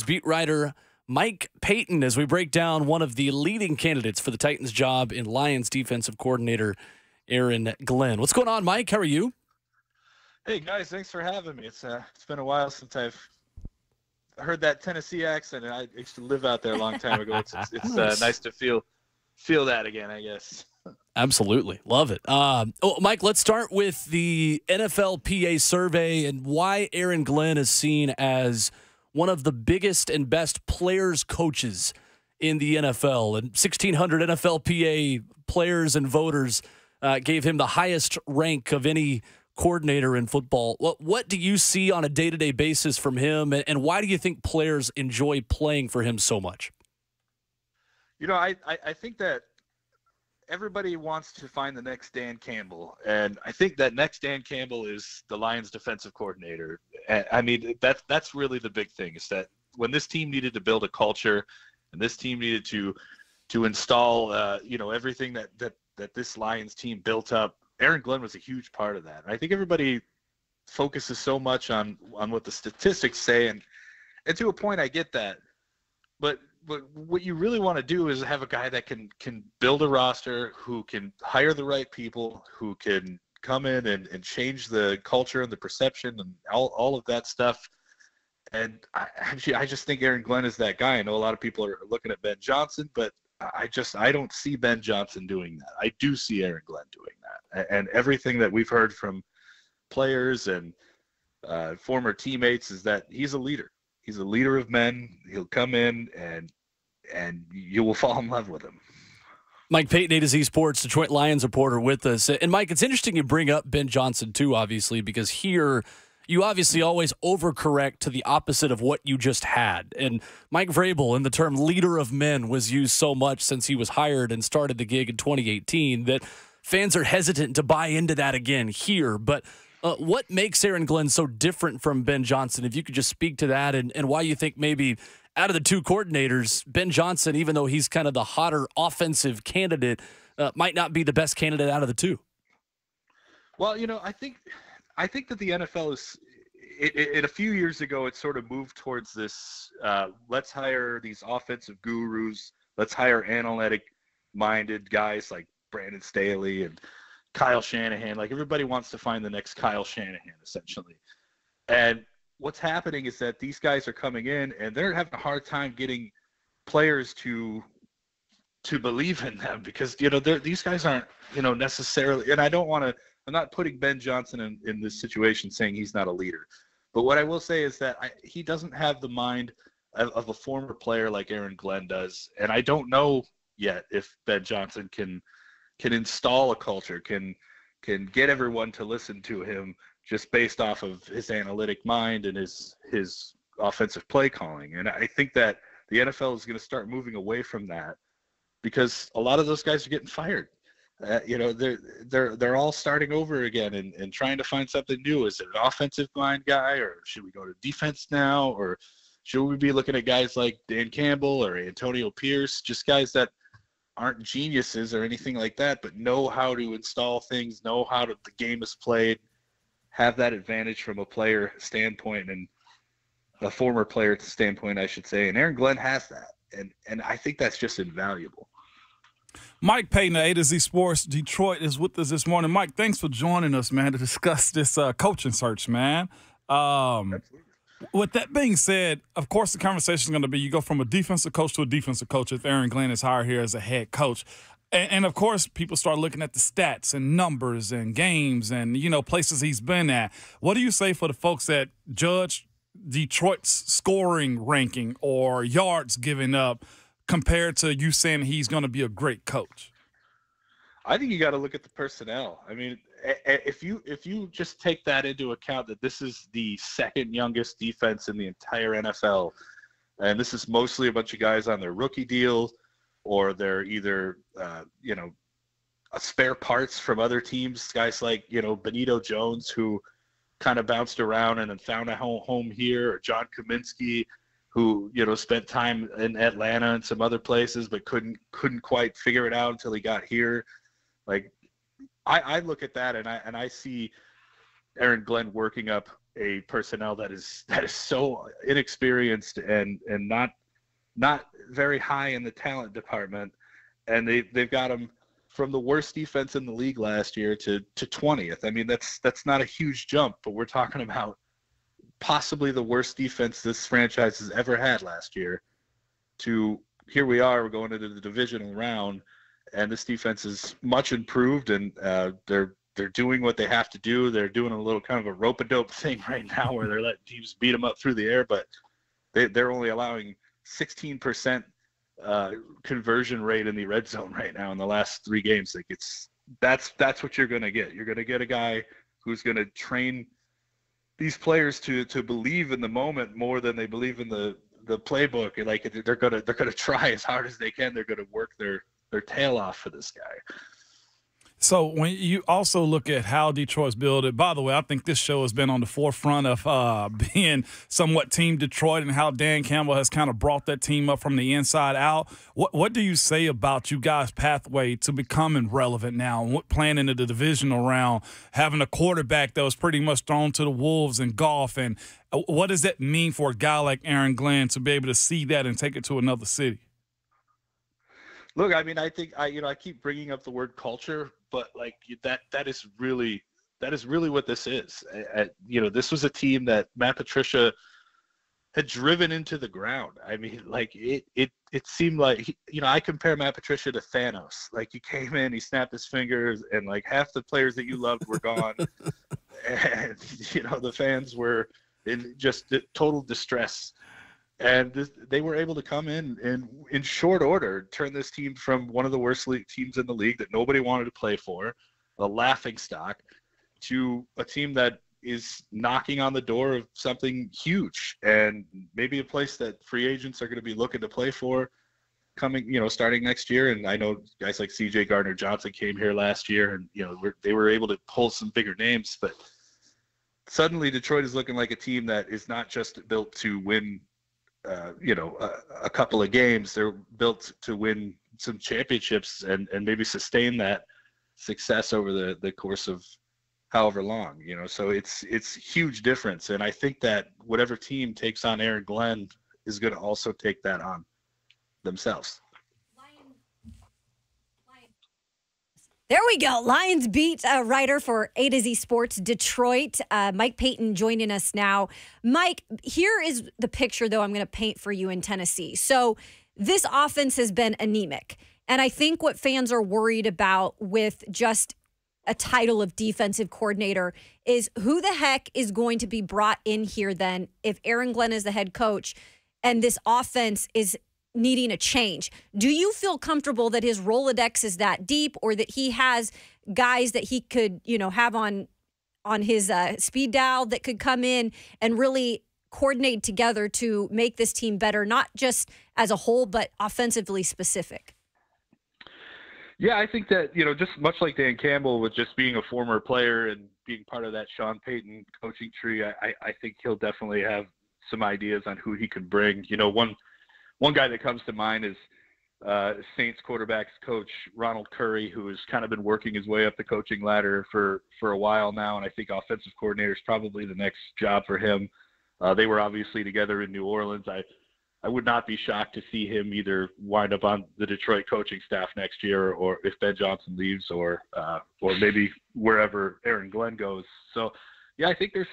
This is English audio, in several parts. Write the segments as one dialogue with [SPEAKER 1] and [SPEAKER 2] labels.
[SPEAKER 1] Beat writer Mike Payton as we break down one of the leading candidates for the Titans job in Lions defensive coordinator Aaron Glenn. What's going on, Mike? How are you?
[SPEAKER 2] Hey guys, thanks for having me. It's been a while since I've heard that Tennessee accent, and I used to live out there a long time ago. It's nice to feel that again, I guess.
[SPEAKER 1] Absolutely. Love it. Mike, let's start with the NFLPA survey and why Aaron Glenn is seen as one of the biggest and best players coaches in the NFL. And 1,600 NFLPA players and voters gave him the highest rank of any coordinator in football. What do you see on a day-to-day basis from him, and why do you think players enjoy playing for him so much?
[SPEAKER 2] You know, I think that everybody wants to find the next Dan Campbell, and I think that next Dan Campbell is the Lions defensive coordinator. I mean, that's really the big thing, is that when this team needed to build a culture and this team needed to install everything that this Lions team built up, Aaron Glenn was a huge part of that. And I think everybody focuses so much on what the statistics say, and to a point I get that. But what you really want to do is have a guy that can build a roster, who can hire the right people, who can come in and change the culture and the perception and all of that stuff. And I just think Aaron Glenn is that guy. I know a lot of people are looking at Ben Johnson, but I don't see Ben Johnson doing that. I do see Aaron Glenn doing that. And everything that we've heard from players and former teammates is that he's a leader. He's a leader of men. He'll come in and you will fall in love with him.
[SPEAKER 1] Mike Payton, AtoZ Sports, Detroit Lions reporter with us. And Mike, it's interesting you bring up Ben Johnson too, obviously, because here you obviously always overcorrect to the opposite of what you just had. And Mike Vrabel, and the term leader of men was used so much since he was hired and started the gig in 2018 that fans are hesitant to buy into that again here. But what makes Aaron Glenn so different from Ben Johnson? If you could just speak to that and why you think maybe out of the two coordinators, Ben Johnson, even though he's kind of the hotter offensive candidate, might not be the best candidate out of the two.
[SPEAKER 2] Well, I think that the NFL is it a few years ago, it sort of moved towards this, let's hire these offensive gurus, let's hire analytic-minded guys like Brandon Staley and Kyle Shanahan. Like, everybody wants to find the next Kyle Shanahan, essentially. And what's happening is that these guys are coming in and they're having a hard time getting players to believe in them, because these guys aren't necessarily. And I'm not putting Ben Johnson in this situation saying he's not a leader, but what I will say is that he doesn't have the mind of a former player like Aaron Glenn does. And I don't know yet if Ben Johnson can install a culture, can get everyone to listen to him just based off of his analytic mind and his offensive play calling. And I think that the NFL is going to start moving away from that, because a lot of those guys are getting fired. They're all starting over again and trying to find something new. Is it an offensive mind guy, or should we go to defense now, or should we be looking at guys like Dan Campbell or Antonio Pierce, just guys that aren't geniuses or anything like that, but know how to install things, know how the game is played, have that advantage from a player standpoint, and a former player standpoint, I should say. And Aaron Glenn has that, and I think that's just invaluable.
[SPEAKER 3] Mike Payton of AtoZ Sports Detroit is with us this morning. Mike, thanks for joining us, man, to discuss this coaching search, man.
[SPEAKER 2] Absolutely.
[SPEAKER 3] With that being said, of course, the conversation is going to be you go from a defensive coach to a defensive coach if Aaron Glenn is hired here as a head coach. And of course, people start looking at the stats and numbers and games and, places he's been at. What do you say for the folks that judge Detroit's scoring ranking or yards given up compared to you saying he's going to be a great coach?
[SPEAKER 2] I think you got to look at the personnel. I mean, if you just take that into account, that this is the second youngest defense in the entire NFL, and this is mostly a bunch of guys on their rookie deals, or they're either spare parts from other teams, guys like Benito Jones, who kind of bounced around and then found a home here, or John Kaminsky, who spent time in Atlanta and some other places but couldn't quite figure it out until he got here. Like, I look at that and I see Aaron Glenn working up a personnel that is so inexperienced and not very high in the talent department, and they've got them from the worst defense in the league last year to 20th. I mean, that's not a huge jump, but we're talking about possibly the worst defense this franchise has ever had last year. To here we are, we're going into the divisional round, and this defense is much improved, and they're doing what they have to do. They're doing a little kind of a rope-a-dope thing right now where they're letting teams beat them up through the air, but they're only allowing 16% conversion rate in the red zone right now in the last 3 games. Like that's what you're going to get. You're going to get a guy who's going to train these players to believe in the moment more than they believe in the playbook. Like they're going to try as hard as they can. They're going to work their tail off for this guy.
[SPEAKER 3] So when you also look at how Detroit's built it, by the way, I think this show has been on the forefront of being somewhat Team Detroit and how Dan Campbell has kind of brought that team up from the inside out. What do you say about you guys' pathway to becoming relevant now and playing into the divisional round, having a quarterback that was pretty much thrown to the wolves in golf? And what does that mean for a guy like Aaron Glenn to be able to see that and take it to another city?
[SPEAKER 2] Look, I mean, I think I keep bringing up the word culture, but like that is really what this is. This was a team that Matt Patricia had driven into the ground. I mean, like it seemed like I compare Matt Patricia to Thanos. Like he came in, he snapped his fingers, and like half the players that you loved were gone, and the fans were in just total distress. And they were able to come in short order, turn this team from one of the worst teams in the league that nobody wanted to play for, a laughingstock, to a team that is knocking on the door of something huge, and maybe a place that free agents are going to be looking to play for coming, starting next year. And I know guys like C.J. Gardner-Johnson came here last year, and they were able to pull some bigger names. But suddenly Detroit is looking like a team that is not just built to win a couple of games. They're built to win some championships and maybe sustain that success over the course of however long, so it's huge difference. And I think that whatever team takes on Aaron Glenn is going to also take that on themselves.
[SPEAKER 4] There we go. Lions beat writer for AtoZ Sports Detroit, Mike Payton, joining us now. Mike, here is the picture, though, I'm going to paint for you in Tennessee. So this offense has been anemic. And I think what fans are worried about with just a title of defensive coordinator is who the heck is going to be brought in here then if Aaron Glenn is the head coach and this offense is needing a change. Do you feel comfortable that his Rolodex is that deep, or that he has guys that he could, have on his speed dial that could come in and really coordinate together to make this team better, not just as a whole, but offensively specific?
[SPEAKER 2] Yeah, I think that, just much like Dan Campbell with just being a former player and being part of that Sean Payton coaching tree, I think he'll definitely have some ideas on who he can bring. One guy that comes to mind is Saints quarterbacks coach Ronald Curry, who has kind of been working his way up the coaching ladder for a while now, and I think offensive coordinator is probably the next job for him. They were obviously together in New Orleans. I would not be shocked to see him either wind up on the Detroit coaching staff next year, or if Ben Johnson leaves, or maybe wherever Aaron Glenn goes. So, yeah, I think there's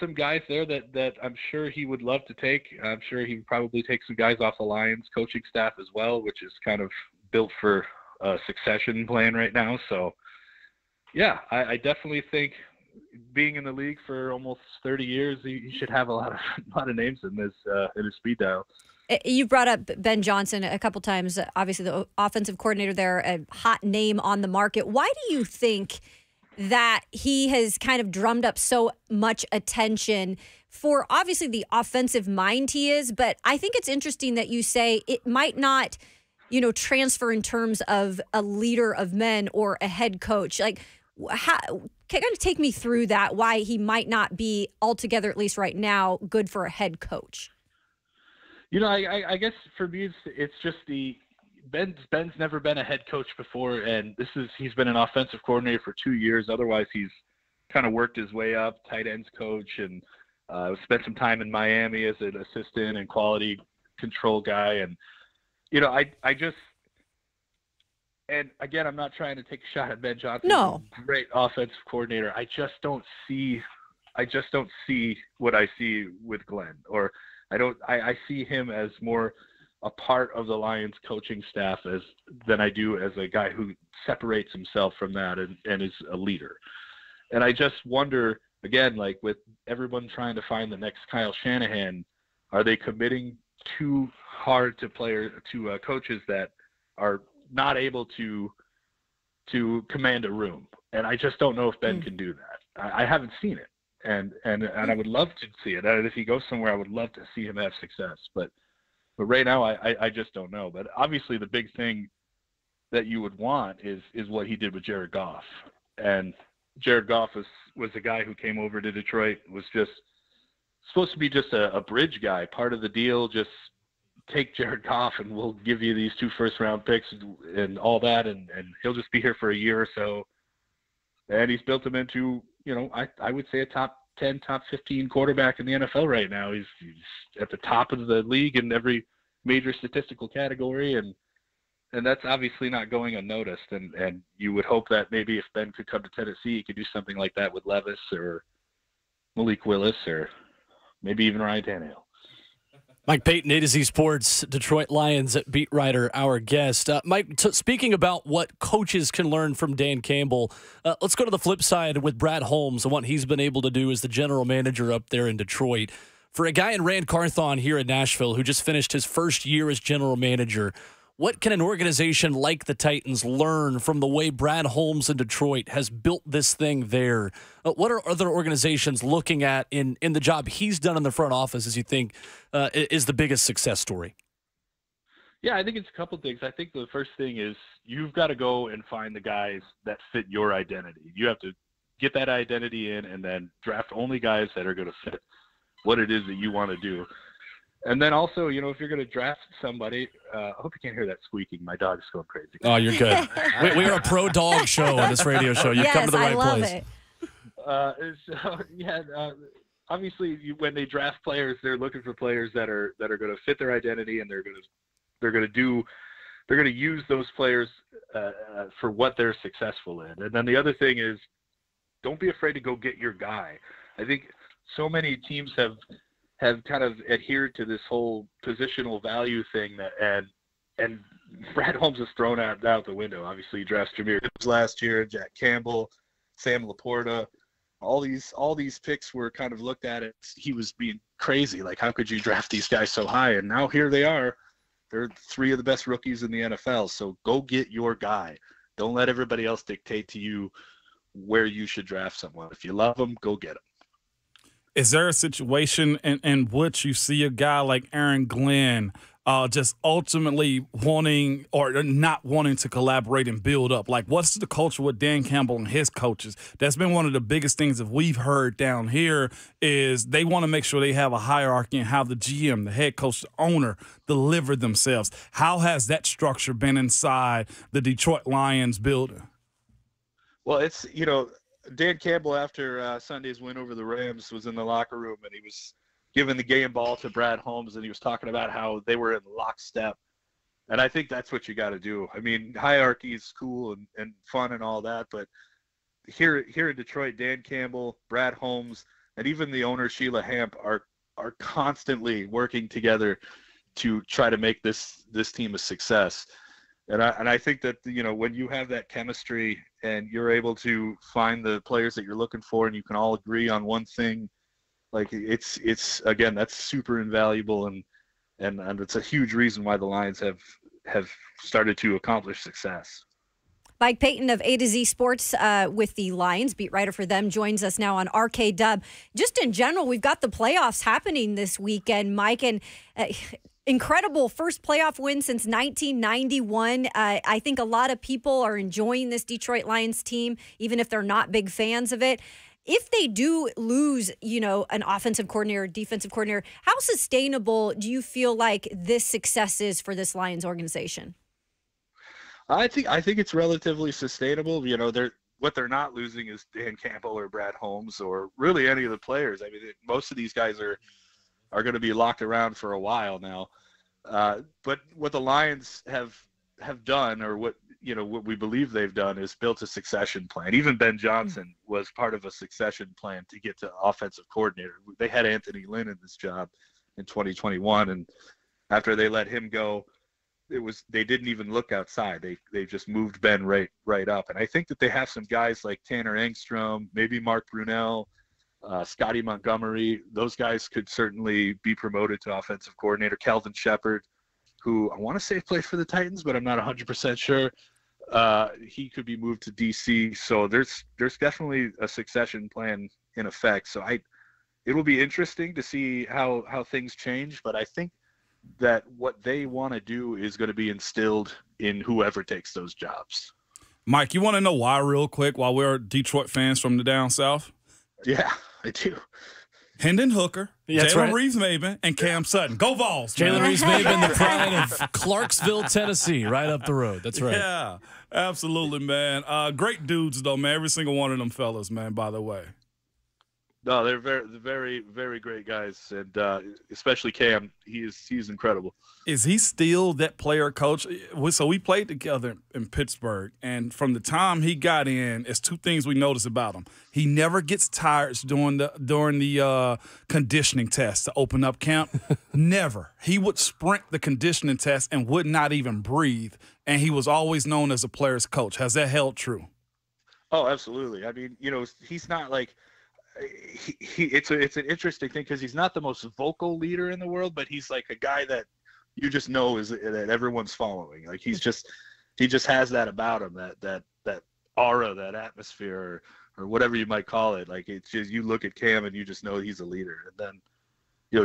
[SPEAKER 2] some guys there that I'm sure he would love to take. I'm sure he would probably take some guys off the Lions coaching staff as well, which is kind of built for a succession plan right now. So, yeah, I definitely think being in the league for almost 30 years, he should have a lot of names in his speed dial.
[SPEAKER 4] You brought up Ben Johnson a couple times. Obviously, the offensive coordinator there, a hot name on the market. Why do you think that he has kind of drummed up so much attention for obviously the offensive mind he is? But I think it's interesting that you say it might not, transfer in terms of a leader of men or a head coach. Like, how, kind of take me through that, why he might not be altogether, at least right now, good for a head coach.
[SPEAKER 2] I guess for me, it's just Ben's never been a head coach before, and he's been an offensive coordinator for 2 years. Otherwise, he's kind of worked his way up, tight ends coach, and spent some time in Miami as an assistant and quality control guy. And, you know, I just, and again, I'm not trying to take a shot at Ben Johnson.
[SPEAKER 4] No.
[SPEAKER 2] Great offensive coordinator. I just don't see what I see with Glenn, or I see him as more a part of the Lions coaching staff than I do as a guy who separates himself from that and is a leader. And I just wonder, again, like with everyone trying to find the next Kyle Shanahan, are they committing too hard to coaches that are not able to command a room? And I just don't know if Ben can do that. I haven't seen it, and I would love to see it. And if he goes somewhere, I would love to see him have success. But right now, I just don't know. But obviously, the big thing that you would want is what he did with Jared Goff. And Jared Goff was a guy who came over to Detroit, was just supposed to be just a bridge guy, part of the deal. Just take Jared Goff and we'll give you these 2 first-round picks and all that, and he'll just be here for a year or so. And he's built him into, you know, I would say a top 10, top 15 quarterback in the NFL right now. He's at the top of the league in every major statistical category, and that's obviously not going unnoticed. And you would hope that maybe if Ben could come to Tennessee, he could do something like that with Levis or Malik Willis or maybe even Ryan Tannehill.
[SPEAKER 1] Mike Payton, AtoZ Sports, Detroit Lions beat writer, our guest. Mike, speaking about what coaches can learn from Dan Campbell, let's go to the flip side with Brad Holmes and what he's been able to do as the general manager up there in Detroit. For a guy in Rand Carthon here in Nashville who just finished his first year as general manager, what can an organization like the Titans learn from the way Brad Holmes in Detroit has built this thing there? What are other organizations looking at in the job he's done in the front office as you think is the biggest success story?
[SPEAKER 2] Yeah, I think it's a couple things. I think the first thing is you've got to go and find the guys that fit your identity. You have to get that identity in and then draft only guys that are going to fit what it is that you want to do. And then also, you know, if you're going to draft somebody, I hope you can't hear that squeaking. My dog's going crazy.
[SPEAKER 1] Oh, you're good. we are a pro dog show on this radio show. You've come to the right place.
[SPEAKER 2] Obviously, when they draft players, they're looking for players that are going to fit their identity, and they're going to use those players for what they're successful in. And then the other thing is, don't be afraid to go get your guy. I think so many teams have kind of adhered to this whole positional value thing and Brad Holmes has thrown out the window. Obviously, he drafts Jameer Gibbs last year, Jack Campbell, Sam Laporta. All these picks were kind of looked at as he was being crazy. Like, how could you draft these guys so high? And now here they are. They're 3 of the best rookies in the NFL. So go get your guy. Don't let everybody else dictate to you where you should draft someone. If you love them, go get them.
[SPEAKER 3] Is there a situation in which you see a guy like Aaron Glenn just ultimately wanting or not wanting to collaborate and build up? Like, what's the culture with Dan Campbell and his coaches? That's been one of the biggest things that we've heard down here is they want to make sure they have a hierarchy and how the GM, the head coach, the owner deliver themselves. How has that structure been inside the Detroit Lions building?
[SPEAKER 2] Well, it's, you know, Dan Campbell, after Sunday's win over the Rams, was in the locker room, and he was giving the game ball to Brad Holmes, and he was talking about how they were in lockstep. And I think that's what you got to do. I mean, hierarchy is cool and fun and all that, but here in Detroit, Dan Campbell, Brad Holmes, and even the owner, Sheila Hamp, are constantly working together to try to make this team a success. And I think that, you know, when you have that chemistry and you're able to find the players that you're looking for and you can all agree on one thing, like it's again, that's super invaluable and it's a huge reason why the Lions have started to accomplish success.
[SPEAKER 4] Mike Payton of AtoZ Sports with the Lions, beat writer for them, joins us now on RK Dub. Just in general, we've got the playoffs happening this weekend, Mike, and incredible first playoff win since 1991. I think a lot of people are enjoying this Detroit Lions team, even if they're not big fans of it. If they do lose, you know, an offensive coordinator, defensive coordinator, how sustainable do you feel like this success is for this Lions organization?
[SPEAKER 2] I think it's relatively sustainable. You know, what they're not losing is Dan Campbell or Brad Holmes or really any of the players. I mean, most of these guys are going to be locked around for a while now. But what the Lions have done, or what we believe they've done, is built a succession plan. Even Ben Johnson was part of a succession plan to get to offensive coordinator. They had Anthony Lynn in this job in 2021, and after they let him go, they didn't even look outside. They just moved Ben right up. And I think that they have some guys like Tanner Engstrom, maybe Mark Brunell, Scotty Montgomery. Those guys could certainly be promoted to offensive coordinator. Kelvin Shepard, who I want to say played for the Titans, but I'm not 100% sure. He could be moved to DC. So there's definitely a succession plan in effect. So it will be interesting to see how things change. But I think that what they want to do is going to be instilled in whoever takes those jobs.
[SPEAKER 3] Mike, you want to know why real quick while we're Detroit fans from the down south?
[SPEAKER 2] Yeah, I do.
[SPEAKER 3] Hendon Hooker,
[SPEAKER 1] Yeah,
[SPEAKER 3] Jalen
[SPEAKER 1] right.
[SPEAKER 3] Reeves-Maben, and Cam Sutton. Go Vols, man.
[SPEAKER 1] Jalen Reeves-Maben, the pride of Clarksville, Tennessee, right up the road. That's right.
[SPEAKER 3] Yeah, absolutely, man. Great dudes, though, man. Every single one of them fellas, man, by the way.
[SPEAKER 2] No, they're very, very great guys, and especially Cam. He's incredible.
[SPEAKER 3] Is he still that player coach? So we played together in Pittsburgh, and from the time he got in, it's two things we notice about him. He never gets tired during the conditioning test to open up camp. Never. He would sprint the conditioning test and would not even breathe, and he was always known as a player's coach. Has that held true?
[SPEAKER 2] Oh, absolutely. I mean, he's not like it's an interesting thing because he's not the most vocal leader in the world, but he's like a guy that you just know that everyone's following. Like he just has that about him, that aura, that atmosphere, or whatever you might call it. Like it's just, you look at Cam and you just know he's a leader. And then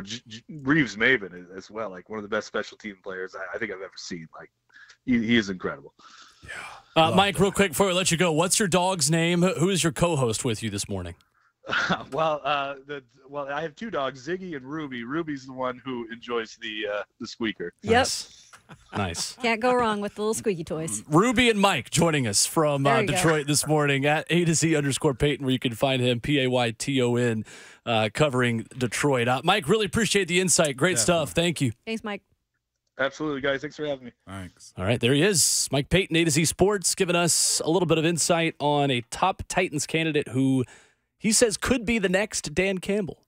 [SPEAKER 2] Reeves-Maben as well, like one of the best special team players I think I've ever seen. Like he is incredible.
[SPEAKER 3] Yeah.
[SPEAKER 1] Mike, real quick before we let you go, what's your dog's name? Who is your co-host with you this morning?
[SPEAKER 2] Well, I have two dogs, Ziggy and Ruby. Ruby's the one who enjoys the squeaker.
[SPEAKER 4] Yep.
[SPEAKER 1] Nice.
[SPEAKER 4] Can't go wrong with the little squeaky toys.
[SPEAKER 1] Ruby and Mike joining us from
[SPEAKER 4] There you go.
[SPEAKER 1] Detroit this morning at AtoZ_Payton, where you can find him, Payton, covering Detroit. Mike, really appreciate the insight. Great stuff. Thank you.
[SPEAKER 4] Thanks, Mike.
[SPEAKER 2] Absolutely, guys. Thanks for having me.
[SPEAKER 3] Thanks.
[SPEAKER 1] All right, there he is. Mike Payton, AtoZ Sports, giving us a little bit of insight on a top Titans candidate who he says could be the next Dan Campbell,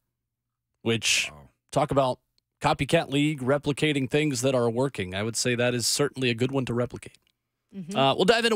[SPEAKER 1] which talk about copycat league, replicating things that are working. I would say that is certainly a good one to replicate. We'll dive into